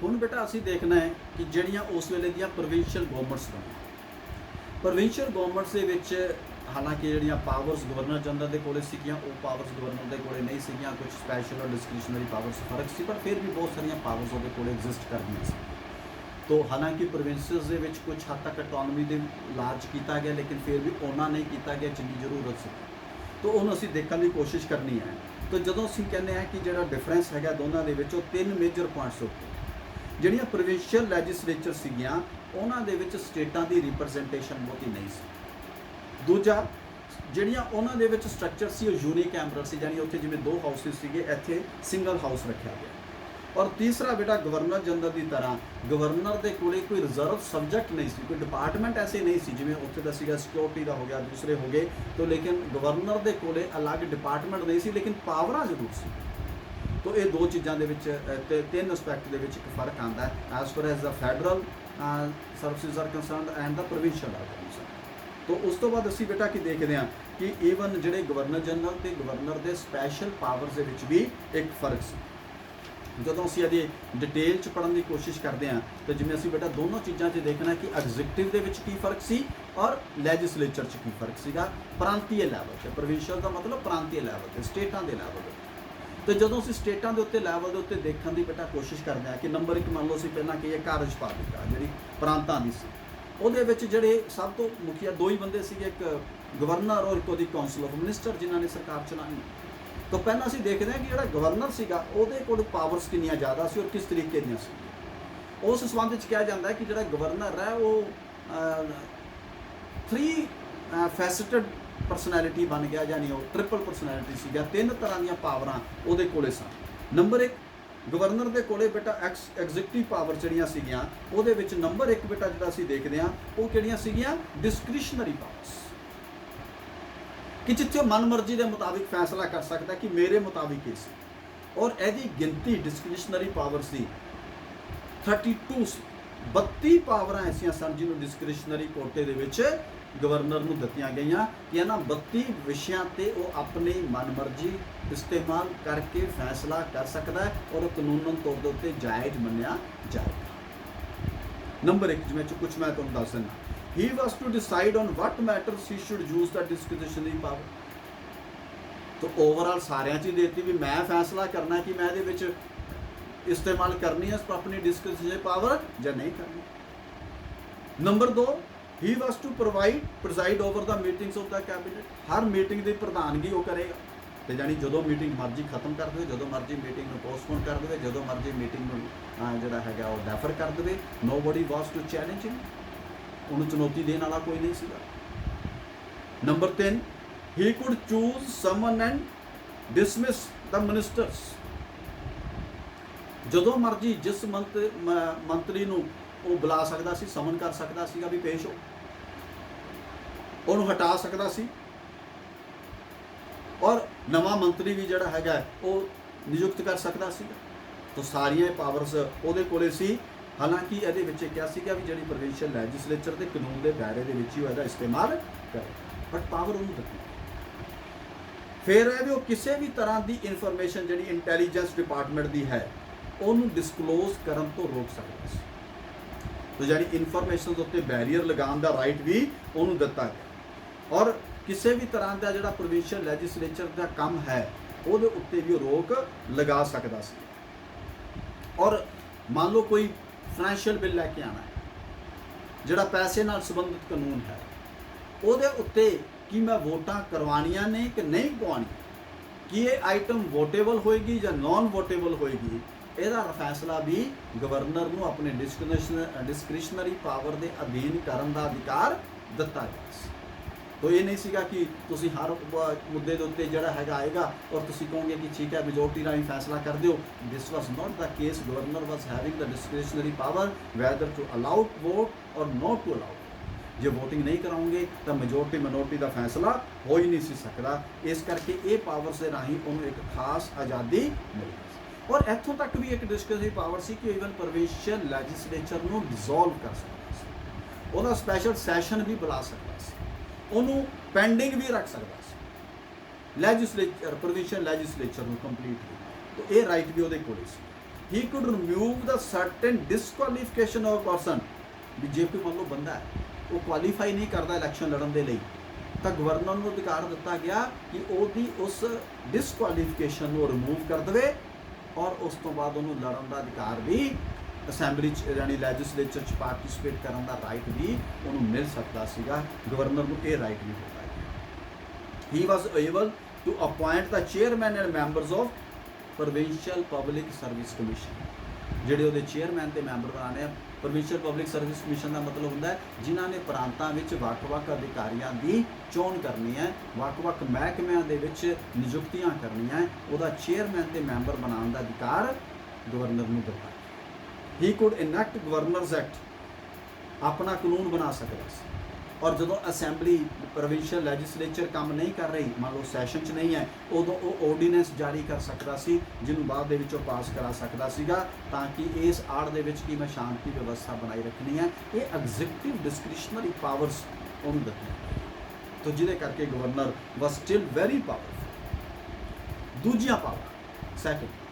ਹੁਣ ਬੇਟਾ ਅਸੀਂ ਦੇਖਣਾ ਹੈ ਕਿ ਜਿਹੜੀਆਂ ਉਸ ਵੇਲੇ ਦੀਆਂ ਪ੍ਰੋਵਿੰਸ਼ੀਅਲ ਗਵਰਨਮੈਂਟਸ ਬਣੀਆਂ, ਪ੍ਰੋਵਿੰਸ਼ੀਅਲ ਗਵਰਨਮੈਂਟਸ ਦੇ ਵਿੱਚ ਹਾਲਾਂਕਿ ਜਿਹੜੀਆਂ ਪਾਵਰਸ ਗਵਰਨਰ ਜਨਰਲ ਦੇ ਕੋਲੇ ਸੀਗੀਆਂ, ਉਹ ਪਾਵਰਸ ਗਵਰਨਰ ਦੇ ਕੋਲੇ ਨਹੀਂ ਸੀਗੀਆਂ, ਕੁਝ ਸਪੈਸ਼ਲ ਔਰ ਡਿਸਕ੍ਰਿਸ਼ਨਰੀ ਪਾਵਰਸ ਫਰਕ ਸੀ, ਪਰ ਫਿਰ ਵੀ ਬਹੁਤ ਸਾਰੀਆਂ ਪਾਵਰਸ ਉਹਦੇ ਕੋਲੇ ਐਗਜ਼ਿਸਟ ਕਰਦੀਆਂ ਸੀ। तो हालांकि प्रोविंसेस ਦੇ ਵਿੱਚ ਕੁਝ ਹੱਦ ਤੱਕ ਆਟੋਨਮੀ ਦੇ ਲਾਰਜ ਕੀਤਾ ਗਿਆ, ਲੇਕਿਨ ਫਿਰ ਵੀ ਉਹਨਾਂ ਨਹੀਂ ਕੀਤਾ ਗਿਆ ਜਿੰਨੀ ਜ਼ਰੂਰਤ ਸੀ। तो ਉਹਨੂੰ ਅਸੀਂ ਦੇਖਣ ਦੀ ਕੋਸ਼ਿਸ਼ ਕਰਨੀ ਹੈ। तो ਜਦੋਂ ਅਸੀਂ ਕਹਿੰਦੇ ਹਾਂ ਕਿ ਜਿਹੜਾ ਡਿਫਰੈਂਸ ਹੈਗਾ ਦੋਨਾਂ ਦੇ ਵਿੱਚ, ਉਹ ਤਿੰਨ ਮੇਜਰ ਪੁਆਇੰਟਸ ਉੱਤੇ ਜਿਹੜੀਆਂ ਪ੍ਰੋਵਿੰਸ਼ੀਅਲ ਲੈਜਿਸਲੇਚਰ ਸੀਗੀਆਂ, ਉਹਨਾਂ ਦੇ ਵਿੱਚ ਸਟੇਟਾਂ ਦੀ ਰਿਪਰੈਜ਼ੈਂਟੇਸ਼ਨ ਬਹੁਤੀ ਨਹੀਂ ਸੀ। ਦੂਜਾ, ਜਿਹੜੀਆਂ ਉਹਨਾਂ ਦੇ ਵਿੱਚ ਸਟਰਕਚਰ ਸੀ ਉਹ ਯੂਨੀਕੈਮਰਲ ਸੀ, ਯਾਨੀ ਉੱਥੇ ਜਿਵੇਂ ਦੋ ਹਾਊਸਿਸ ਸੀਗੇ, ਇੱਥੇ ਸਿੰਗਲ ਹਾਊਸ ਰੱਖਿਆ ਗਿਆ। और तीसरा बेटा गवर्नर जनरल की तरह गवर्नर के कोले कोई रिजर्व सब्जैक्ट नहीं सी, कोई डिपार्टमेंट ऐसे नहीं सी जिवें उत्थे दा सीगा सिक्योरिटी का हो गया, दूसरे हो गए, तो लेकिन गवर्नर के कोले अलग डिपार्टमेंट नहीं सी, लेकिन पावरां जरूर सी। तो ये दो चीज़ों के तीन एस्पैक्ट के एक फर्क आता है as far as the federal services are concerned and the provincial are concerned. तो उस तो बाद असीं बेटा की देखते हैं कि ईवन जिहड़े गवर्नर जनरल ते गवर्नर के स्पैशल पावर्स दे विच भी एक फर्क सी। ਜਦੋਂ ਅਸੀਂ ਇਹਦੀ ਡਿਟੇਲ 'ਚ ਪੜ੍ਹਨ ਦੀ ਕੋਸ਼ਿਸ਼ ਕਰਦੇ ਹਾਂ ਤਾਂ ਜਿਵੇਂ ਅਸੀਂ ਬੇਟਾ ਦੋਨੋਂ ਚੀਜ਼ਾਂ 'ਚ ਦੇਖਣਾ ਕਿ ਐਗਜ਼ੀਕਿਊਟਿਵ ਦੇ ਵਿੱਚ ਕੀ ਫਰਕ ਸੀ ਔਰ ਲੈਜਿਸਲੇਚਰ 'ਚ ਕੀ ਫਰਕ ਸੀਗਾ, ਪ੍ਰਾਂਤੀय ਲੈਵਲ 'ਤੇ। ਪ੍ਰੋਵਿੰਸ਼ੀਅਲ ਦਾ ਮਤਲਬ ਪ੍ਰਾਂਤੀय ਲੈਵਲ 'ਤੇ, ਸਟੇਟਾਂ ਦੇ ਲੈਵਲ 'ਤੇ। ਤੇ ਜਦੋਂ ਅਸੀਂ ਸਟੇਟਾਂ ਦੇ ਉੱਤੇ ਲੈਵਲ ਦੇ ਉੱਤੇ ਦੇਖਣ ਦੀ ਬੇਟਾ ਕੋਸ਼ਿਸ਼ ਕਰਦੇ ਹਾਂ ਕਿ ਨੰਬਰ 1 ਮੰਨ ਲਓ ਅਸੀਂ ਪਹਿਲਾਂ ਕਹੀਏ ਕਾਰਜਪਾਲਿਕਾ ਜਿਹੜੀ ਪ੍ਰਾਂਤਾਂ ਦੀ ਸੀ, ਉਹਦੇ ਵਿੱਚ ਜਿਹੜੇ ਸਭ ਤੋਂ ਮੁਖੀਆ ਦੋ ਹੀ ਬੰਦੇ ਸੀਗੇ, ਇੱਕ ਗਵਰਨਰ ਔਰ ਇੱਕ ਉਹਦੀ ਕਾਉਂਸਲ ਆਫ ਮਿਨਿਸਟਰ ਜਿਨ੍ਹਾਂ ਨੇ ਸਰਕਾਰ ਚਲਾਉਣੀ। तो पहला असीं देखते हैं कि जिहड़ा गवर्नर सीगा उहदे कोल पावर्स कितनियां ज़्यादा सी और किस तरीके दीयां सी। उस संबंध में कहा जाता है कि जिहड़ा गवर्नर है वो 3 फैसेटेड परसनैलिटी बन गया, यानी वो ट्रिपल परसनैलिटी सीगा, 3 तरह दीयां पावरां उहदे कोले सन। नंबर 1 गवर्नर दे कोले बेटा एग्जीक्यूटिव पावर जिहड़ियां सीगियां, उहदे विच नंबर 1 बेटा जिहड़ा असीं देखदे हां वो किहड़ियां सीगियां, डिस्क्रिशनरी पावर्स, कि जिथे मन मर्जी के मुताबिक फैसला कर सकता है कि मेरे मुताबिक ही सी। और यदि गिनती डिस्क्रिशनरी पावर्स की 32 सी, 32 पावर ऐसिया सन जिन्होंने डिस्क्रिशनरी कोटे दे विच गवर्नर नूं दित्तियां गईयां कि इन्हां 32 विषयां ते वो अपनी मन मर्जी इस्तेमाल करके फैसला कर सकता है और कानूनन तौर के उत्ते जायज़ मन्निया जाएगा। नंबर 1 जिवें कुछ मैं तुहानूं दस दिंदा, he was to decide on what matters he should use the discretionary power। तो ओवरऑल सारियां चीज़ देती भी मैं फैसला करना कि मैं ये इस्तेमाल करनी है अपनी डिस्क्रिशनरी पावर या नहीं करनी। Number 2 he was to preside over the meetings of the cabinet। Her meeting की प्रधानगी वो करेगा, तो यानी जो मीटिंग मर्जी खत्म कर दे, जो मर्जी मीटिंग में पोस्टपोन कर दे, जो मर्जी मीटिंग में जोड़ा है वो डैफर कर दे। nobody was to challenge him, उन्होंने चुनौती देने वाला कोई नहीं सीगा। Number 3 he could choose someone and dismiss the ministers। ਜਦੋਂ ਮਰਜੀ ਜਿਸ ਮੰਤਰੀ ਨੂੰ ਉਹ ਬੁਲਾ ਸਕਦਾ ਸੀ, ਸਮਨ ਕਰ ਸਕਦਾ ਸੀਗਾ ਵੀ ਪੇਸ਼ ਹੋ, ਉਹਨੂੰ ਹਟਾ ਸਕਦਾ ਸੀ ਔਰ ਨਵਾਂ ਮੰਤਰੀ ਵੀ ਜਿਹੜਾ ਹੈਗਾ ਉਹ ਨਿਯੁਕਤ ਕਰ ਸਕਦਾ ਸੀਗਾ। तो ਸਾਰੀਆਂ ਪਾਵਰਸ ਉਹਦੇ ਕੋਲੇ ਸੀ। हालांकि ये क्या सीगा भी जिहड़ी प्रोविंशियल लैजिसलेचर के कानून के दायरे के ही वो इस्तेमाल करे, बट पावर उन्होंने दित्ती। फिर है भी वो किसी भी तरह की इन्फॉर्मेशन जिहड़ी इंटैलीजेंस डिपार्टमेंट की है उन्होंने डिस्कलोज करन तो रोक सकता है। तो जिहड़ी इन्फॉर्मेशन के उत्ते बैरीयर लगाने का राइट भी उन्होंने दिता गया और किसी भी तरह का जिहड़ा प्रोविंशियल लैजिसलेचर का काम है उहदे उत्ते भी रोक लगा सकता है। और मान लो कोई फाइनैशियल बिल लैके आना है, जिहड़ा पैसे नाल संबंधित कानून है, उहदे उत्ते कि मैं वोटां करवानियां ने कि नहीं पवानी, कि ये आइटम वोटेबल होएगी या नॉन वोटेबल होएगी, इहदा फैसला भी गवर्नर नूं अपने डिस्क्रिशनरी पावर के अधीन करन दा अधिकार दिता गया। तो ये नहीं सीगा कि तुसी हर मुद्दे के उत्ते जिहड़ा हैगा आएगा और तुसी कहोगे कि ठीक है मेजोरिटी राही फैसला कर दिओ। This was not the case. Governor was having the discretionary power whether to allow vote और नॉट टू अलाउ। जे वोटिंग नहीं कराओगे तो मेजोरिटी मिनोरिटी का फैसला हो ही नहीं सकता। इस करके ये पावर से राही उन्होंने एक खास आज़ादी मिली और इत्थों तक भी एक डिस्क्रिशनरी पावर सी कि ईवन प्रोविंशियल लैजिसलेचर नूं डिसोल्व कर सकता सी, उहदा स्पैशल सैशन भी बुला सकता सी, उन्होंने पेंडिंग भी रख सकता है लैजिसलेचर प्रोविंशियल लैजिसलेचर में कंप्लीटली। तो ये राइट भी वो कोल सी। he could remove the certain disqualification of a person ਵੀ ਜੇ ਕੋਈ ਮੰਨ ਲਓ ਬੰਦਾ ਹੈ ਉਹ ਕੁਆਲੀਫਾਈ ਨਹੀਂ ਕਰਦਾ ਇਲੈਕਸ਼ਨ ਲੜਨ ਦੇ ਲਈ ਤਾਂ ਗਵਰਨਰ ਨੂੰ ਅਧਿਕਾਰ ਦਿੱਤਾ ਗਿਆ ਕਿ ਉਹਦੀ ਉਸ ਡਿਸਕੁਆਲੀਫਿਕੇਸ਼ਨ ਨੂੰ ਰਿਮੂਵ ਕਰ ਦੇਵੇ ਔਰ ਉਸ ਤੋਂ ਬਾਅਦ ਉਹਨੂੰ ਲੜਨ ਦਾ ਅਧਿਕਾਰ ਵੀ ਅਸੈਂਬਲੀ 'ਚ ਯਾਨੀ ਲੈਜਿਸਲੇਚਰ 'ਚ ਪਾਰਟਿਸਿਪੇਟ ਕਰਨ ਦਾ ਰਾਈਟ ਵੀ ਉਹਨੂੰ ਮਿਲ ਸਕਦਾ ਸੀਗਾ ਗਵਰਨਰ ਨੂੰ ਇਹ ਰਾਈਟ ਵੀ ਦਿੱਤਾ ਗਿਆ he was able to appoint the chairman and members of provincial public service commission ਜਿਹੜੇ ਉਹਦੇ ਚੇਅਰਮੈਨ ਤੇ ਮੈਂਬਰ ਬਣਾਉਣੇ ਆ ਪ੍ਰੋਵਿੰਸ਼ੀਅਲ ਪਬਲਿਕ ਸਰਵਿਸ ਕਮਿਸ਼ਨ ਦਾ ਮਤਲਬ ਹੁੰਦਾ ਹੈ ਜਿਨ੍ਹਾਂ ਨੇ ਪ੍ਰਾਂਤਾਂ ਵਿੱਚ ਵੱਖ-ਵੱਖ ਅਧਿਕਾਰੀਆਂ ਦੀ ਚੋਣ ਕਰਨੀ ਹੈ ਵੱਖ-ਵੱਖ ਮਹਿਕਮਿਆਂ ਦੇ ਵਿੱਚ ਨਿਯੁਕਤੀਆਂ ਕਰਨੀਆਂ ਉਹਦਾ ਚੇਅਰਮੈਨ ਤੇ ਮੈਂਬਰ ਬਣਾਉਣ ਦਾ ਅਧਿਕਾਰ ਗਵਰਨਰ ਨੂੰ ਦਿੱਤਾ ਹੀ ਕੁਡ ਇਨੈਕਟ ਗਵਰਨਰਸ ਐਕਟ ਆਪਣਾ ਕਾਨੂੰਨ ਬਣਾ ਸਕਦਾ ਸੀ ਔਰ ਜਦੋਂ ਅਸੈਂਬਲੀ ਪ੍ਰੋਵਿੰਸ਼ੀਅਲ ਲੈਜਿਸਲੇਚਰ ਕੰਮ ਨਹੀਂ ਕਰ ਰਹੀ ਮੰਨ ਲਓ ਸੈਸ਼ਨ 'ਚ ਨਹੀਂ ਹੈ ਉਦੋਂ ਉਹ ਆਰਡੀਨੈਂਸ ਜਾਰੀ ਕਰ ਸਕਦਾ ਸੀ ਜਿਹਨੂੰ ਬਾਅਦ ਦੇ ਵਿੱਚ ਉਹ ਪਾਸ ਕਰਾ ਸਕਦਾ ਸੀਗਾ ਤਾਂ ਕਿ ਇਸ ਆੜ ਦੇ ਵਿੱਚ ਕੀ ਮੈਂ ਸ਼ਾਂਤੀ ਵਿਵਸਥਾ ਬਣਾਈ ਰੱਖਣੀ ਹੈ ਇਹ ਐਗਜ਼ੀਕਿਊਟਿਵ ਡਿਸਕ੍ਰਿਸ਼ਨਰੀ ਪਾਵਰਸ ਉਹਨੂੰ ਦਿੱਤੀਆਂ ਤਾਂ ਜਿਹਦੇ ਕਰਕੇ governor was still very powerful ਦੂਜੀਆਂ power second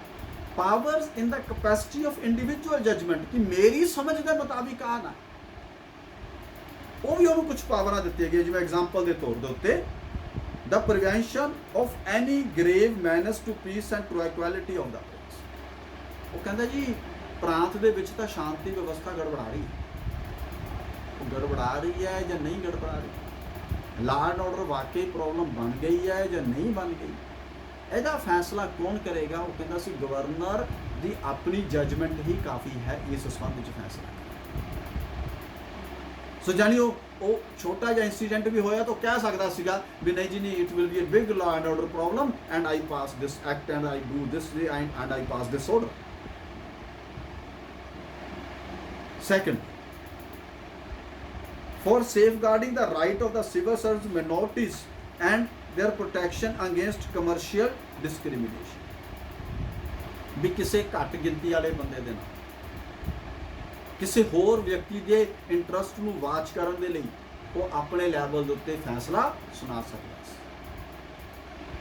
powers in the capacity of individual judgement ਕਿ ਮੇਰੀ ਸਮਝ ਦੇ ਮੁਤਾਬਿਕ ਆ ਨਾ ਉਹ ਵੀ ਉਹਨੂੰ ਕੁਝ ਪਾਵਰਾਂ ਦਿੱਤੀਆਂ ਗਈਆਂ ਜਿਵੇਂ ਐਗਜ਼ਾਮਪਲ ਦੇ ਤੌਰ ਦੇ ਉੱਤੇ the prevention of any grave menace to peace and tranquillity of the prince ਉਹ ਕਹਿੰਦਾ ਜੀ ਪ੍ਰਾਂਤ ਦੇ ਵਿੱਚ ਤਾਂ ਸ਼ਾਂਤੀ ਵਿਵਸਥਾ ਗੜਬੜਾ ਰਹੀ ਉਹ ਗੜਬੜਾ ਰਹੀ ਹੈ ਜਾਂ ਨਹੀਂ ਗੜਬੜਾ ਰਹੀ ਲਾਅ ਐਂਡ ਆਰਡਰ ਵਾਕਈ ਪ੍ਰੋਬਲਮ ਬਣ ਗਈ ਹੈ ਜਾਂ ਨਹੀਂ ਬਣ ਗਈ ਇਹਦਾ ਫੈਸਲਾ ਕੌਣ ਕਰੇਗਾ ਉਹ ਕਹਿੰਦਾ ਸੀ ਗਵਰਨਰ ਦੀ ਆਪਣੀ ਜਜਮੈਂਟ ਹੀ ਕਾਫੀ ਹੈ ਇਸ ਸੰਬੰਧ ਵਿੱਚ ਫੈਸਲਾ ਸੋ ਜਾਨੀ ਉਹ ਛੋਟਾ ਜਿਹਾ ਇੰਸੀਡੈਂਟ ਵੀ ਹੋਇਆ ਤਾਂ ਕਹਿ ਸਕਦਾ ਸੀਗਾ ਵੀ ਨਹੀਂ ਜੀ ਨਹੀਂ it will be a big law and order problem and I pass this act and I do this way and I pass this order second for safeguarding the right of the civil service minorities and their protection against commercial discrimination ਵੀ ਕਿਸੇ ਘੱਟ ਗਿਣਤੀ ਵਾਲੇ ਬੰਦੇ ਦੇ ਨਾਲ ਕਿਸੇ ਹੋਰ ਵਿਅਕਤੀ ਦੇ ਇੰਟਰਸਟ ਨੂੰ ਵਾਚ ਕਰਨ ਦੇ ਲਈ ਉਹ ਆਪਣੇ ਲੈਵਲ ਦੇ ਉੱਤੇ ਫੈਸਲਾ ਸੁਣਾ ਸਕਦਾ ਸੀ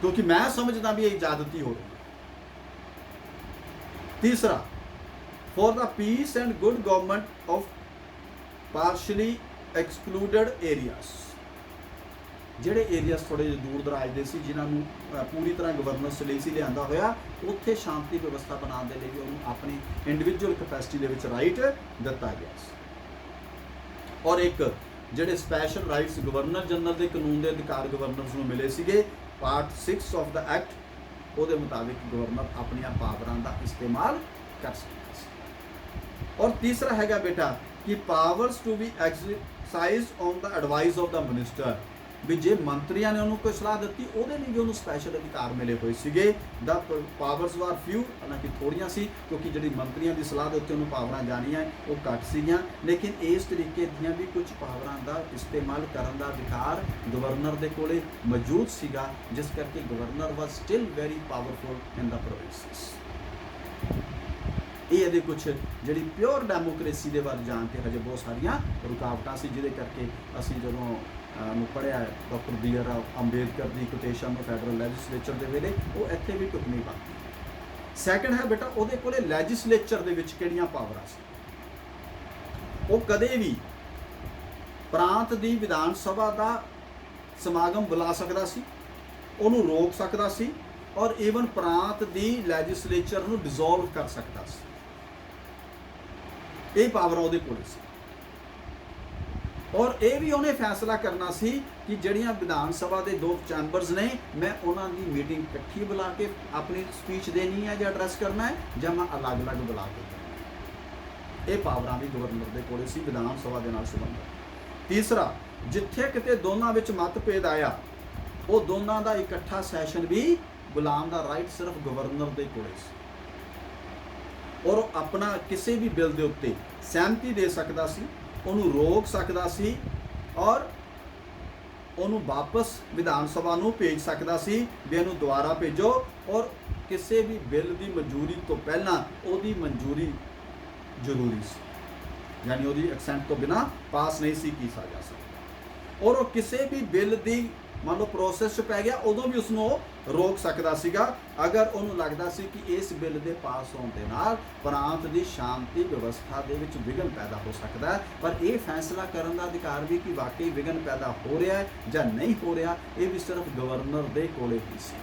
ਕਿਉਂਕਿ ਮੈਂ ਸਮਝਦਾ ਵੀ ਇਹ ਇਜਾਜ਼ਤੀ ਹੋ ਰਹੀ ਤੀਸਰਾ for the peace and good government of partially excluded areas ਜਿਹੜੇ ਏਰੀਆਸ ਥੋੜੇ ਜਿਹੇ ਦੂਰ ਦਰਾਜ ਦੇ ਸੀ ਜਿਨ੍ਹਾਂ ਨੂੰ ਪੂਰੀ ਤਰ੍ਹਾਂ ਗਵਰਨੈਂਸ ਲਈ ਸੀ ਲਿਆਂਦਾ ਹੋਇਆ ਉੱਥੇ ਸ਼ਾਂਤੀ ਵਿਵਸਥਾ ਬਣਾਉਣ ਦੇ ਲਈ ਵੀ ਉਹਨੂੰ ਆਪਣੀ ਇੰਡੀਵਿਜੂਅਲ ਕੈਪੈਸਿਟੀ ਦੇ ਵਿੱਚ ਰਾਈਟ ਦਿੱਤਾ ਗਿਆ ਸੀ ਔਰ ਇੱਕ ਜਿਹੜੇ ਸਪੈਸ਼ਲ ਰਾਈਟਸ ਗਵਰਨਰ ਜਨਰਲ ਦੇ ਕਾਨੂੰਨ ਦੇ ਅਧਿਕਾਰ ਗਵਰਨਰਸ ਨੂੰ ਮਿਲੇ ਸੀਗੇ ਪਾਰਟ 6 ਆਫ ਦਾ ਐਕਟ ਉਹਦੇ ਮੁਤਾਬਿਕ ਗਵਰਨਰ ਆਪਣੀਆਂ ਪਾਵਰਾਂ ਦਾ ਇਸਤੇਮਾਲ ਕਰ ਸਕਦਾ ਸੀ ਔਰ ਤੀਸਰਾ ਹੈਗਾ ਬੇਟਾ ਕਿ powers to be exercised on the advice of the minister ਵੀ ਜੇ ਮੰਤਰੀਆਂ ਨੇ ਉਹਨੂੰ ਕੋਈ ਸਲਾਹ ਦਿੱਤੀ ਉਹਦੇ ਲਈ ਵੀ ਉਹਨੂੰ ਸਪੈਸ਼ਲ ਅਧਿਕਾਰ ਮਿਲੇ ਹੋਏ ਸੀਗੇ ਦਾ ਪਾਵਰਸ ਵਾਰ ਫਿਊ ਹਾਲਾਂਕਿ ਥੋੜੀਆਂ ਸੀ ਕਿਉਂਕਿ ਜਿਹੜੀ ਮੰਤਰੀਆਂ ਦੀ ਸਲਾਹ ਦੇ ਉੱਤੇ ਉਹਨੂੰ ਪਾਵਰਾਂ ਜਾਣੀਆਂ ਉਹ ਘੱਟ ਸੀਗੀਆਂ ਲੇਕਿਨ ਇਸ ਤਰੀਕੇ ਦੀਆਂ ਵੀ ਕੁਝ ਪਾਵਰਾਂ ਦਾ ਇਸਤੇਮਾਲ ਕਰਨ ਦਾ ਅਧਿਕਾਰ ਗਵਰਨਰ ਦੇ ਕੋਲੇ ਮੌਜੂਦ ਸੀਗਾ ਜਿਸ ਕਰਕੇ governor was still very powerful in the provinces ਇਹ ਇਹਦੇ ਕੁਝ ਜਿਹੜੀ ਪਿਓਰ ਡੈਮੋਕ੍ਰੇਸੀ ਦੇ ਵੱਲ ਜਾਣ ਕੇ ਹਜੇ ਬਹੁਤ ਸਾਰੀਆਂ ਰੁਕਾਵਟਾਂ ਸੀ ਜਿਹਦੇ ਕਰਕੇ ਅਸੀਂ ਜਦੋਂ ਨੂੰ ਪੜ੍ਹਿਆ ਡਾਕਟਰ ਬੀ ਆਰ ਅੰਬੇਦਕਰ ਦੀ ਕੋਟੇਸ਼ਨ ਨੂੰ ਫੈਡਰਲ ਲੈਜਿਸਲੇਚਰ ਦੇ ਵੇਲੇ ਉਹ ਇੱਥੇ ਵੀ ਟੁੱਕ ਨਹੀਂ ਪਾਉਂਦੀ ਸੈਕੰਡ ਹੈ ਬੇਟਾ ਉਹਦੇ ਕੋਲੇ ਲੈਜਿਸਲੇਚਰ ਦੇ ਵਿੱਚ ਕਿਹੜੀਆਂ ਪਾਵਰਾਂ ਸੀ ਉਹ ਕਦੇ ਵੀ ਪ੍ਰਾਂਤ ਦੀ ਵਿਧਾਨ ਸਭਾ ਦਾ ਸਮਾਗਮ ਬੁਲਾ ਸਕਦਾ ਸੀ ਉਹਨੂੰ ਰੋਕ ਸਕਦਾ ਸੀ ਔਰ ਈਵਨ ਪ੍ਰਾਂਤ ਦੀ ਲੈਜਿਸਲੇਚਰ ਨੂੰ ਡਿਸੋਲਵ ਕਰ ਸਕਦਾ ਸੀ ਇਹ ਪਾਵਰ ਉਹਦੇ ਕੋਲ ਸੀ ਔਰ ਇਹ ਵੀ ਉਹਨੇ ਫੈਸਲਾ ਕਰਨਾ ਸੀ ਕਿ ਜਿਹੜੀਆਂ ਵਿਧਾਨ ਸਭਾ ਦੇ ਦੋ ਚੈਂਬਰਸ ਨੇ ਮੈਂ ਉਹਨਾਂ ਦੀ ਮੀਟਿੰਗ ਇਕੱਠੀ ਬੁਲਾ ਕੇ ਆਪਣੀ ਸਪੀਚ ਦੇਣੀ ਹੈ ਜਾਂ ਐਡਰੈਸ ਕਰਨਾ ਹੈ ਜਾਂ ਮੈਂ ਅਲੱਗ-ਅਲੱਗ ਬੁਲਾ ਕੇ ਇਹ ਪਾਵਰਾਂ ਵੀ ਗਵਰਨਰ ਦੇ ਕੋਲ ਸੀ ਵਿਧਾਨ ਸਭਾ ਦੇ ਨਾਲ ਸੰਬੰਧਿਤ ਤੀਸਰਾ ਜਿੱਥੇ ਕਿਤੇ ਦੋਨਾਂ ਵਿੱਚ ਮਤਭੇਦ ਆਇਆ ਉਹ ਦੋਨਾਂ ਦਾ ਇਕੱਠਾ ਸੈਸ਼ਨ ਵੀ ਬੁਲਾਉਣ ਦਾ ਰਾਈਟ ਸਿਰਫ ਗਵਰਨਰ ਦੇ ਕੋਲ ਸੀ ਔਰ ਉਹ ਆਪਣਾ ਕਿਸੇ ਵੀ ਬਿੱਲ ਦੇ ਉੱਤੇ ਸਹਿਮਤੀ ਦੇ ਸਕਦਾ ਸੀ ਉਹਨੂੰ ਰੋਕ ਸਕਦਾ ਸੀ ਔਰ ਉਹਨੂੰ ਵਾਪਸ ਵਿਧਾਨ ਸਭਾ ਨੂੰ ਭੇਜ ਸਕਦਾ ਸੀ ਵੀ ਇਹਨੂੰ ਦੁਬਾਰਾ ਭੇਜੋ ਔਰ ਕਿਸੇ ਵੀ ਬਿੱਲ ਦੀ ਮਨਜ਼ੂਰੀ ਤੋਂ ਪਹਿਲਾਂ ਉਹਦੀ ਮਨਜ਼ੂਰੀ ਜ਼ਰੂਰੀ ਸੀ ਯਾਨੀ ਉਹਦੀ ਐਕਸੈਂਟ ਤੋਂ ਬਿਨਾ ਪਾਸ ਨਹੀਂ ਸੀ ਕੀਤਾ ਜਾ ਸਕਦਾ ਔਰ ਉਹ ਕਿਸੇ ਵੀ ਬਿੱਲ ਦੀ ਮੰਨ ਲਓ ਪ੍ਰੋਸੈਸ 'ਚ ਪੈ ਗਿਆ ਉਦੋਂ ਵੀ ਉਸਨੂੰ ਰੋਕ ਸਕਦਾ ਸੀਗਾ ਅਗਰ ਉਹਨੂੰ ਲੱਗਦਾ ਸੀ ਕਿ ਇਸ ਬਿੱਲ ਦੇ ਪਾਸ ਹੋਣ ਦੇ ਨਾਲ ਪ੍ਰਾਂਤ ਦੀ ਸ਼ਾਂਤੀ ਵਿਵਸਥਾ ਦੇ ਵਿੱਚ ਵਿਘਨ ਪੈਦਾ ਹੋ ਸਕਦਾ ਹੈ। ਪਰ ਇਹ ਫੈਸਲਾ ਕਰਨ ਦਾ ਅਧਿਕਾਰ ਵੀ ਕਿ ਵਾਕਈ ਵਿਘਨ ਪੈਦਾ ਹੋ ਰਿਹਾ ਹੈ ਜਾਂ ਨਹੀਂ ਹੋ ਰਿਹਾ, ਇਹ ਵੀ ਸਿਰਫ ਗਵਰਨਰ ਦੇ ਕੋਲੇ ਹੀ ਸੀ।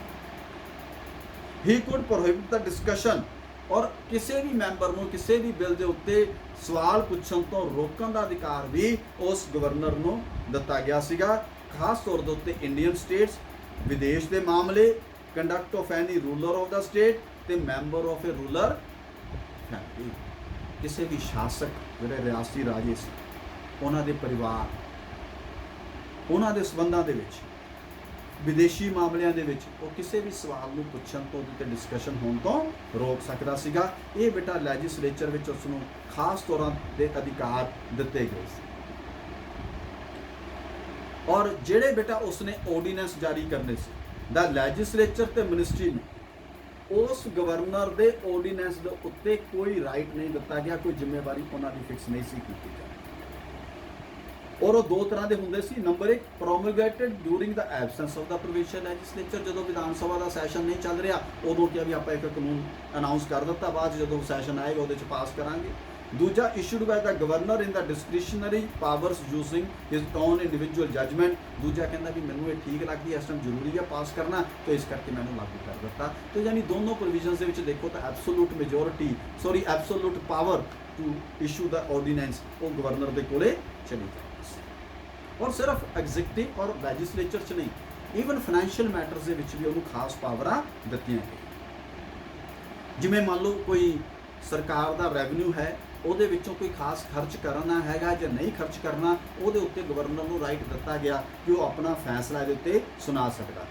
ਹੀ ਕੁਡ ਪ੍ਰੋਹਿਬਿਟ ਦਾ ਡਿਸਕਸ਼ਨ, ਔਰ ਕਿਸੇ ਵੀ ਮੈਂਬਰ ਨੂੰ ਕਿਸੇ ਵੀ ਬਿੱਲ ਦੇ ਉੱਤੇ ਸਵਾਲ ਪੁੱਛਣ ਤੋਂ ਰੋਕਣ ਦਾ ਅਧਿਕਾਰ ਵੀ ਉਸ ਗਵਰਨਰ ਨੂੰ ਦਿੱਤਾ ਗਿਆ ਸੀਗਾ। ਖਾਸ ਤੌਰ ਦੇ ਉੱਤੇ ਇੰਡੀਅਨ ਸਟੇਟਸ, ਵਿਦੇਸ਼ ਦੇ ਮਾਮਲੇ, conduct of any ruler of the state ਤੇ member of a ruler family. ਕਿਸੇ ਵੀ ਸ਼ਾਸਕ ਜਿਹੜੇ ਰਿਆਸਤੀ ਰਾਜੇ ਸੀ, ਉਹਨਾਂ ਦੇ ਪਰਿਵਾਰ, ਉਹਨਾਂ ਦੇ ਸਬੰਧਾਂ ਦੇ ਵਿੱਚ, ਵਿਦੇਸ਼ੀ ਮਾਮਲਿਆਂ ਦੇ ਵਿੱਚ ਉਹ ਕਿਸੇ ਵੀ ਸਵਾਲ ਨੂੰ ਪੁੱਛਣ ਤੋਂ ਤੇ ਡਿਸਕਸ਼ਨ ਹੋਣ ਤੋਂ ਰੋਕ ਸਕਦਾ ਸੀਗਾ। ਇਹ ਬੇਟਾ ਲੈਜਿਸਲੇਚਰ ਵਿੱਚ ਉਸ ਨੂੰ ਖਾਸ ਤੌਰਾਂ ਦੇ ਅਧਿਕਾਰ ਦਿੱਤੇ ਗਏ ਸੀ। ਔਰ ਜਿਹੜੇ ਬੇਟਾ ਉਸਨੇ ਆਰਡੀਨੈਂਸ ਜਾਰੀ ਕਰਨੇ ਸੀ, ਦਾ ਲੈਜਿਸਲੇਚਰ ਤੇ ਮਿਨਿਸਟਰੀ ਨੂੰ ਉਸ ਗਵਰਨਰ ਦੇ ਆਰਡੀਨੈਂਸ ਦੇ ਉੱਤੇ ਕੋਈ ਰਾਈਟ ਨਹੀਂ ਦਿੱਤਾ ਗਿਆ, ਕੋਈ ਜ਼ਿੰਮੇਵਾਰੀ ਉਹਨਾਂ ਦੀ ਫਿਕਸ ਨਹੀਂ ਸੀ ਕੀਤੀ ਗਈ। ਔਰ ਉਹ ਦੋ ਤਰ੍ਹਾਂ ਦੇ ਹੁੰਦੇ ਸੀ। Number 1, promulgated during the absence of the provincial legislature, ਜਦੋਂ ਵਿਧਾਨ ਸਭਾ ਦਾ ਸੈਸ਼ਨ ਨਹੀਂ ਚੱਲ ਰਿਹਾ ਉਦੋਂ ਕਿਹਾ ਵੀ ਆਪਾਂ ਇੱਕ ਕਾਨੂੰਨ ਅਨਾਉਂਸ ਕਰ ਦਿੱਤਾ, ਬਾਅਦ ਜਦੋਂ ਸੈਸ਼ਨ ਆਏਗਾ ਉਹਦੇ 'ਚ ਪਾਸ ਕਰਾਂਗੇ। ਦੂਜਾ, issued by the governor in the discretionary powers using his own individual judgement. ਦੂਜਾ ਕਹਿੰਦਾ ਵੀ ਮੈਨੂੰ ਇਹ ਠੀਕ ਲੱਗਦੀ, ਇਸ ਟਾਈਮ ਜ਼ਰੂਰੀ ਹੈ ਪਾਸ ਕਰਨਾ, ਤੇ ਇਸ ਕਰਕੇ ਮੈਨੂੰ ਲਾਗੂ ਕਰ ਦਿੱਤਾ। ਤੇ ਯਾਨੀ ਦੋਨੋਂ ਪ੍ਰੋਵੀਜ਼ਨਸ ਦੇ ਵਿੱਚ ਦੇਖੋ ਤਾਂ absolute power to issue the ordinance ਉਹ ਗਵਰਨਰ ਦੇ ਕੋਲੇ ਚਲੀ ਜਾਂਦੀ ਸੀ। ਔਰ ਸਿਰਫ ਐਗਜ਼ੀਕਟਿਵ ਔਰ ਲੈਜਿਸਲੇਚਰ 'ਚ ਨਹੀਂ, ਈਵਨ ਫਾਈਨੈਂਸ਼ੀਅਲ ਮੈਟਰਸ ਦੇ ਵਿੱਚ ਵੀ ਉਹਨੂੰ ਖਾਸ ਪਾਵਰਾਂ ਦਿੱਤੀਆਂ ਗਈਆਂ। ਜਿਵੇਂ ਮੰਨ ਲਓ ਕੋਈ ਸਰਕਾਰ ਦਾ ਰੈਵਨਿਊ ਹੈ, ਉਹਦੇ ਵਿੱਚੋਂ ਕੋਈ ਖਾਸ ਖਰਚ ਕਰਨਾ ਹੈਗਾ ਜਾਂ ਨਹੀਂ ਖਰਚ ਕਰਨਾ, ਉਹਦੇ ਉੱਤੇ ਗਵਰਨਰ ਨੂੰ ਰਾਈਟ ਦਿੱਤਾ ਗਿਆ ਕਿ ਉਹ ਆਪਣਾ ਫੈਸਲਾ ਇਹਦੇ ਉੱਤੇ ਸੁਣਾ ਸਕਦਾ।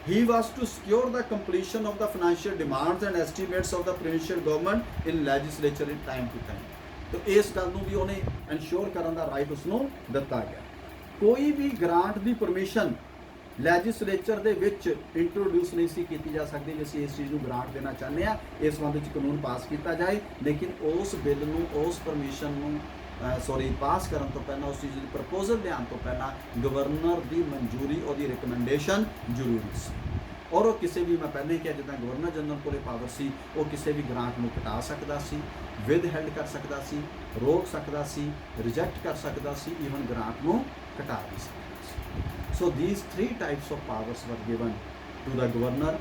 He was to secure the completion of the financial demands and estimates of the provincial government in legislature in time to time। तो इस गल नूं भी ਉਹਨੇ ਇਨਸ਼ੋਰ ਕਰਨ ਦਾ ਰਾਈਟ ਉਸ ਨੂੰ ਦਿੱਤਾ ਗਿਆ। ਕੋਈ ਵੀ ਗ੍ਰਾਂਟ ਦੀ ਪਰਮਿਸ਼ਨ ਲੈਜਿਸਲੇਚਰ ਦੇ ਵਿੱਚ ਇੰਟਰੋਡਿਊਸ ਨਹੀਂ ਸੀ ਕੀਤੀ ਜਾ ਸਕਦੀ ਜੇ ਅਸੀਂ ਇਸ ਚੀਜ਼ ਨੂੰ ਗ੍ਰਾਂਟ ਦੇਣਾ ਚਾਹੁੰਦੇ ਆ, ਇਸ ਸੰਬੰਧ ਵਿੱਚ ਕਾਨੂੰਨ ਪਾਸ ਕੀਤਾ ਜਾਏ, ਲੇਕਿਨ ਉਸ ਬਿੱਲ ਨੂੰ, ਉਸ ਪਰਮਿਸ਼ਨ ਨੂੰ ਪਾਸ ਕਰਨ ਤੋਂ ਪਹਿਲਾਂ, ਉਸ ਚੀਜ਼ ਦੀ ਪ੍ਰਪੋਜ਼ਲ ਲਿਆਉਣ ਤੋਂ ਪਹਿਲਾਂ ਗਵਰਨਰ ਦੀ ਮਨਜ਼ੂਰੀ, ਉਹਦੀ ਰਿਕਮੈਂਡੇਸ਼ਨ ਜ਼ਰੂਰੀ ਸੀ। ਔਰ ਉਹ ਕਿਸੇ ਵੀ, ਮੈਂ ਪਹਿਲਾਂ ਹੀ ਕਿਹਾ ਜਿੱਦਾਂ ਗਵਰਨਰ ਜਨਰਲ ਕੋਲੇ ਪਾਵਰ ਸੀ, ਉਹ ਕਿਸੇ ਵੀ ਗ੍ਰਾਂਟ ਨੂੰ ਘਟਾ ਸਕਦਾ ਸੀ, ਵਿਦ ਹੈਲਡ ਕਰ ਸਕਦਾ ਸੀ, ਰੋਕ ਸਕਦਾ ਸੀ, ਰਿਜੈਕਟ ਕਰ ਸਕਦਾ ਸੀ, ਈਵਨ ਗ੍ਰਾਂਟ ਨੂੰ ਘਟਾ ਵੀ ਸਕਦਾ ਸੀ। ਸੋ these 3 types of powers were given to the governor।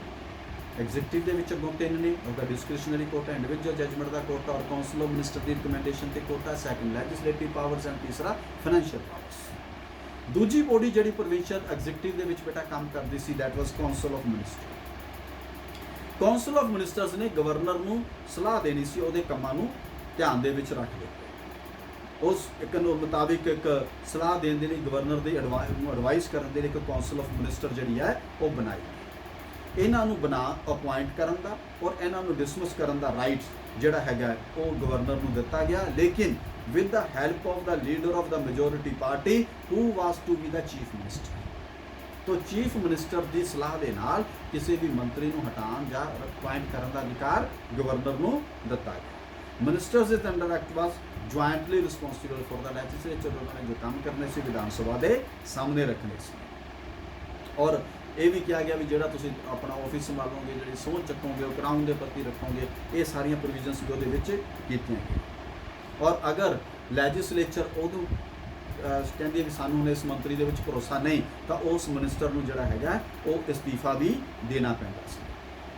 Executive ਦੇ ਵਿੱਚ ਅੱਗੋਂ 3 ਨੇ, ਉਹਦਾ ਡਿਸਕ੍ਰਿਸ਼ਨਰੀ ਕੋਟਾ, ਇੰਡੀਵਿਜੂਅਲ ਜਜਮੈਂਟ ਦਾ ਕੋਟਾ ਔਰ ਕਾਉਂਸਲ ਆਫ ਮਿਨਿਸਟਰ ਦੀ ਰਿਕਮੈਂਡੇਸ਼ਨ ਤੇ quota. Second, legislative powers and ਤੀਸਰਾ ਫਾਈਨੈਂਸ਼ੀਅਲ ਪਾਵਰਸ। ਦੂਜੀ ਬੋਡੀ ਜਿਹੜੀ ਪ੍ਰੋਵਿੰਸ਼ੀਅਲ ਐਗਜ਼ੀਕਟਿਵ ਦੇ ਵਿੱਚ ਬੇਟਾ ਕੰਮ ਕਰਦੀ ਸੀ, that was council of minister. Council of ministers ਨੇ ਗਵਰਨਰ ਨੂੰ ਸਲਾਹ ਦੇਣੀ ਸੀ, ਉਹਦੇ ਕੰਮਾਂ ਨੂੰ ਧਿਆਨ ਦੇ ਵਿੱਚ ਰੱਖਦੇ ਉਸ ਇੱਕ ਨੂੰ ਮੁਤਾਬਿਕ ਇੱਕ ਸਲਾਹ ਦੇਣ ਦੇ ਲਈ ਗਵਰਨਰ ਦੇ ਐਡਵਾਈਸ ਕਰਨ ਦੇ ਲਈ ਇੱਕ ਕਾਉਂਸਲ ਆਫ ਮਿਨਿਸਟਰ ਜਿਹੜੀ ਹੈ ਉਹ ਬਣਾਈ। ਇਹਨਾਂ ਨੂੰ ਅਪੁਆਇੰਟ ਕਰਨ ਦਾ ਔਰ ਇਹਨਾਂ ਨੂੰ ਡਿਸਮਿਸ ਕਰਨ ਦਾ ਰਾਈਟ ਜਿਹੜਾ ਹੈਗਾ ਉਹ ਗਵਰਨਰ ਨੂੰ ਦਿੱਤਾ ਗਿਆ, ਲੇਕਿਨ with the help of the leader of the majority party who was to be the chief minister. तो ਚੀਫ ਮਿਨਿਸਟਰ ਦੀ ਸਲਾਹ ਦੇ ਨਾਲ ਕਿਸੇ ਵੀ ਮੰਤਰੀ ਨੂੰ ਹਟਾਉਣ ਜਾਂ ਅਪੁਆਇੰਟ ਕਰਨ ਦਾ ਅਧਿਕਾਰ ਗਵਰਨਰ ਨੂੰ ਦਿੱਤਾ ਗਿਆ। Ministers is under act was jointly responsible for the legislature. ਉਹਨਾਂ ਨੇ ਜੋ ਕੰਮ ਕਰਨੇ ਸੀ ਵਿਧਾਨ ਸਭਾ ਦੇ ਸਾਹਮਣੇ ਰੱਖਣੇ ਸੀ। ਔਰ ਇਹ ਵੀ ਕਿਹਾ ਗਿਆ ਵੀ ਜਿਹੜਾ ਤੁਸੀਂ ਆਪਣਾ ਆਫਿਸ ਸੰਭਾਲੋਗੇ, ਜਿਹੜੀ ਸੋਚ ਚੱਕੋਗੇ, ਉਹ ਕਰਾਊਨ ਦੇ ਪ੍ਰਤੀ ਰੱਖੋਗੇ, ਇਹ ਸਾਰੀਆਂ ਪ੍ਰੋਵੀਜ਼ਨਸ ਵੀ ਉਹਦੇ ਵਿੱਚ ਕੀਤੀਆਂ ਗਈਆਂ। ਔਰ ਅਗਰ ਲੈਜਿਸਲੇਚਰ ਉਹਨੂੰ ਕਹਿੰਦੀ ਵੀ ਸਾਨੂੰ ਹੁਣ ਇਸ ਮੰਤਰੀ ਦੇ ਵਿੱਚ ਭਰੋਸਾ ਨਹੀਂ, ਤਾਂ ਉਸ ਮਿਨਿਸਟਰ ਨੂੰ ਜਿਹੜਾ ਹੈਗਾ ਉਹ ਅਸਤੀਫਾ ਵੀ ਦੇਣਾ ਪੈਂਦਾ ਸੀ।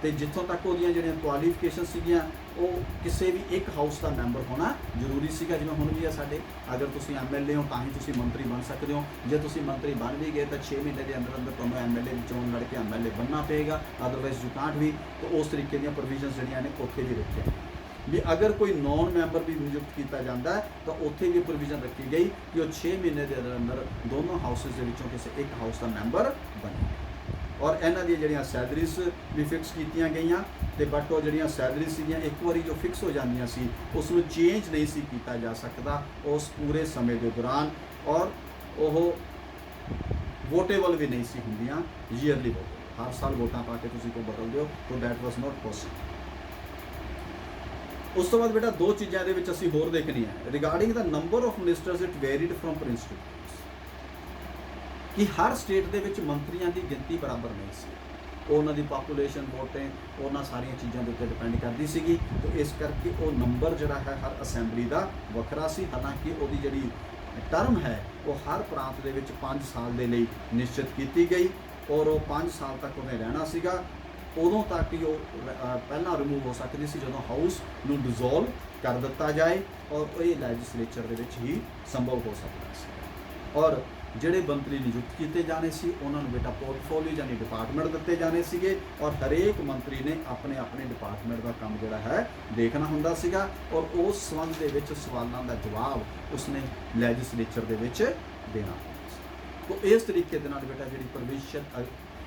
ਤੇ ਜਿੱਥੋਂ ਤੱਕ ਉਹਦੀਆਂ ਜਿਹੜੀਆਂ ਕੁਆਲੀਫਿਕੇਸ਼ਨ ਸੀਗੀਆਂ, ਉਹ ਕਿਸੇ ਵੀ ਇੱਕ ਹਾਊਸ ਦਾ ਮੈਂਬਰ ਹੋਣਾ ਜ਼ਰੂਰੀ ਸੀਗਾ। ਜਿਵੇਂ ਹੁਣ ਵੀ ਆ ਸਾਡੇ, ਅਗਰ ਤੁਸੀਂ ਐਮਐਲਏ ਹੋ ਤਾਂ ਹੀ ਤੁਸੀਂ ਮੰਤਰੀ ਬਣ ਸਕਦੇ ਹੋ। ਜੇ ਤੁਸੀਂ ਮੰਤਰੀ ਬਣ ਵੀ ਗਏ ਤਾਂ 6 ਮਹੀਨੇ ਦੇ ਅੰਦਰ ਅੰਦਰ ਤੁਹਾਨੂੰ ਐਮਐਲਏ ਦੀ ਚੋਣ ਲੜ ਕੇ ਐਮਐਲਏ ਬਣਨਾ ਪਏਗਾ, ਅਦਰਵਾਈਜ਼ ਯੂ ਕਾਂਟ ਵੀ। ਤਾਂ ਉਸ ਤਰੀਕੇ ਦੀਆਂ ਪ੍ਰੋਵੀਜ਼ਨਸ ਜਿਹੜੀਆਂ ਨੇ ਉੱਥੇ ਵੀ ਰੱਖੀਆਂ ਵੀ ਅਗਰ ਕੋਈ ਨੌਨ ਮੈਂਬਰ ਵੀ ਨਿਯੁਕਤ ਕੀਤਾ ਜਾਂਦਾ ਤਾਂ ਉੱਥੇ ਵੀ ਪ੍ਰੋਵੀਜ਼ਨ ਰੱਖੀ ਗਈ ਕਿ ਉਹ 6 ਮਹੀਨੇ ਦੇ ਅੰਦਰ ਦੋਨੋਂ ਹਾਊਸਿਸ ਦੇ ਵਿੱਚੋਂ ਕਿਸੇ ਇੱਕ ਹਾਊਸ ਦਾ ਮੈਂਬਰ ਬਣੇ। ਔਰ ਇਹਨਾਂ ਦੀਆਂ ਜਿਹੜੀਆਂ ਸੈਲਰੀਜ਼ ਵੀ ਫਿਕਸ ਕੀਤੀਆਂ ਗਈਆਂ, ਤੇ ਬਟ ਉਹ ਜਿਹੜੀਆਂ ਸੈਲਰੀ ਸੀਗੀਆਂ ਇੱਕ ਵਾਰੀ ਜੋ ਫਿਕਸ ਹੋ ਜਾਂਦੀਆਂ ਸੀ ਉਸ ਨੂੰ ਚੇਂਜ ਨਹੀਂ ਸੀ ਕੀਤਾ ਜਾ ਸਕਦਾ ਉਸ ਪੂਰੇ ਸਮੇਂ ਦੇ ਦੌਰਾਨ। ਔਰ ਉਹ ਵੋਟੇਬਲ ਵੀ ਨਹੀਂ ਸੀ ਹੁੰਦੀਆਂ, ਈਅਰਲੀ ਵੋਟ, ਹਰ ਸਾਲ ਵੋਟਾਂ ਪਾ ਕੇ ਤੁਸੀਂ ਕੋਈ ਬਦਲਦੇ ਹੋ, ਤਾਂ ਦੈਟ ਵਾਸ ਨਾਟ ਪੋਸੀਬਲ। ਉਸ ਤੋਂ ਬਾਅਦ ਬੇਟਾ ਦੋ ਚੀਜ਼ਾਂ ਇਹਦੇ ਵਿੱਚ ਅਸੀਂ ਹੋਰ ਦੇਖਣੀਆਂ regarding the number of ministers it varied from prince to prince, ਕਿ ਹਰ ਸਟੇਟ ਦੇ ਵਿੱਚ ਮੰਤਰੀਆਂ ਦੀ ਗਿਣਤੀ ਬਰਾਬਰ ਨਹੀਂ ਸੀ। ਉਹਨਾਂ ਦੀ ਪਾਪੂਲੇਸ਼ਨ ਵੋਟਿੰਗ ਉਹਨਾਂ ਸਾਰੀਆਂ ਚੀਜ਼ਾਂ ਦੇ ਉੱਤੇ ਡਿਪੈਂਡ ਕਰਦੀ ਸੀਗੀ। ਤੇ ਇਸ ਕਰਕੇ ਉਹ ਨੰਬਰ ਜਿਹੜਾ ਹੈ ਹਰ ਅਸੈਂਬਲੀ ਦਾ ਵੱਖਰਾ ਸੀ। ਹਾਲਾਂਕਿ ਉਹਦੀ ਜਿਹੜੀ ਟਰਮ ਹੈ ਉਹ ਹਰ ਪ੍ਰਾਂਤ ਦੇ ਵਿੱਚ 5 ਸਾਲ ਦੇ ਲਈ ਨਿਸ਼ਚਿਤ ਕੀਤੀ ਗਈ ਔਰ ਉਹ 5 ਸਾਲ ਤੱਕ ਉਹਨੇ ਰਹਿਣਾ ਸੀਗਾ। ਉਦੋਂ ਤੱਕ ਹੀ ਉਹ ਪਹਿਲਾਂ ਰਿਮੂਵ ਹੋ ਸਕਦੀ ਸੀ ਜਦੋਂ ਹਾਊਸ ਨੂੰ ਡਿਸੋਲਵ ਕਰ ਦਿੱਤਾ ਜਾਏ ਔਰ ਇਹ ਲੈਜਿਸਲੇਚਰ ਦੇ ਵਿੱਚ ਹੀ ਸੰਭਵ ਹੋ ਸਕਦਾ ਸੀ। ਔਰ ਜਿਹੜੇ ਮੰਤਰੀ ਨਿਯੁਕਤ ਕੀਤੇ ਜਾਣੇ ਸੀ ਉਹਨਾਂ ਨੂੰ ਬੇਟਾ ਪੋਰਟਫੋਲੀਓ ਯਾਨੀ ਡਿਪਾਰਟਮੈਂਟ ਦਿੱਤੇ ਜਾਣੇ ਸੀਗੇ ਔਰ ਹਰੇਕ ਮੰਤਰੀ ਨੇ ਆਪਣੇ ਆਪਣੇ ਡਿਪਾਰਟਮੈਂਟ ਦਾ ਕੰਮ ਜਿਹੜਾ ਹੈ ਦੇਖਣਾ ਹੁੰਦਾ ਸੀਗਾ ਔਰ ਉਸ ਸੰਬੰਧ ਦੇ ਵਿੱਚ ਸਵਾਲਾਂ ਦਾ ਜਵਾਬ ਉਸਨੇ ਲੈਜਿਸਲੇਚਰ ਦੇ ਵਿੱਚ ਦੇਣਾ ਹੁੰਦਾ ਸੀ। ਤਾਂ ਇਸ ਤਰੀਕੇ ਦੇ ਨਾਲ ਬੇਟਾ ਜਿਹੜੀ ਪ੍ਰੋਵਿੰਸ਼ੀਅਲ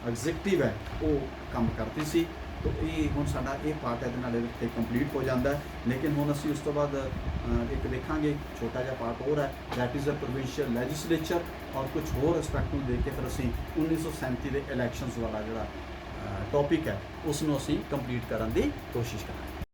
ਐਗਜ਼ੀਕਟਿਵ ਹੈ ਉਹ ਕੰਮ ਕਰਦੀ ਸੀ। ਤਾਂ ਇਹ ਹੁਣ ਸਾਡਾ ਇਹ ਪਾਰਟ ਇਹਦੇ ਨਾਲ ਇਹ ਕੰਪਲੀਟ ਹੋ ਜਾਂਦਾ ਹੈ। ਲੇਕਿਨ ਹੁਣ ਅਸੀਂ ਉਸ ਤੋਂ ਬਾਅਦ ਇੱਕ ਦੇਖਾਂਗੇ ਛੋਟਾ ਜਿਹਾ ਪਾਰਟ ਹੋਰ ਹੈ, that is a provincial legislature ਔਰ ਕੁਝ ਹੋਰ ਐਸਪੈਕਟ ਨੂੰ ਦੇਖ ਕੇ ਫਿਰ ਅਸੀਂ 1937 ਦੇ ਇਲੈਕਸ਼ਨਸ ਵਾਲਾ ਜਿਹੜਾ ਟੌਪਿਕ ਹੈ ਉਸ ਨੂੰ ਅਸੀਂ ਕੰਪਲੀਟ ਕਰਨ ਦੀ ਕੋਸ਼ਿਸ਼ ਕਰਾਂਗੇ।